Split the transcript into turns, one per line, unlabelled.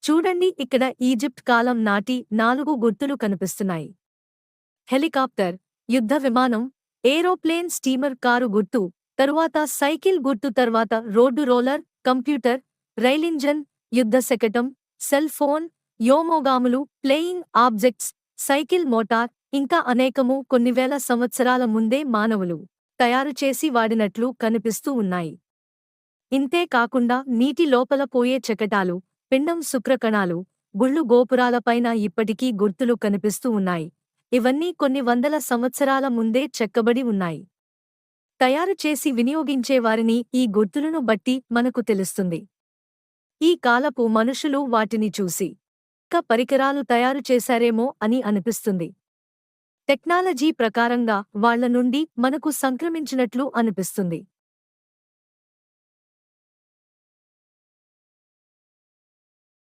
చూడండి, ఇక్కడ ఈజిప్ట్ కాలం నాటి 4 గుర్తులు కనిపిస్తున్నాయి. హెలికాప్టర్, యుద్ధ విమానం, ఏరోప్లేన్, స్టీమర్, కారు గుర్తు, తరువాత సైకిల్ గుర్తు, తర్వాత రోడ్డు రోలర్, కంప్యూటర్, రైలింజన్, యుద్ధ శకటం, సెల్ ఫోన్, వ్యోమగాములు, ప్లేయింగ్ ఆబ్జెక్ట్స్, సైకిల్ మోటార్, ఇంకా అనేకము కొన్ని వేల సంవత్సరాల ముందే మానవులు తయారుచేసి వాడినట్లు కనిపిస్తూ ఉన్నాయి. ఇంతే కాకుండా నీటి లోపల పోయే చకటాలు, పిండం, శుక్రకణాలు, గుళ్ళు, గోపురాలపైన ఇప్పటికీ గుర్తులు కనిపిస్తూ ఉన్నాయి. ఇవన్నీ కొన్ని వందల సంవత్సరాల ముందే చెక్కబడి ఉన్నాయి. తయారు చేసి వినియోగించేవారిని ఈ గుర్తులను బట్టి మనకు తెలుస్తుంది. ఈ కాలపు మనుషులు వాటిని చూసి పరికరాలు తయారు చేశారేమో అని అనిపిస్తుంది. టెక్నాలజీ ప్రకారంగా వాళ్ల నుండి మనకు సంక్రమించినట్లు అనిపిస్తుంది.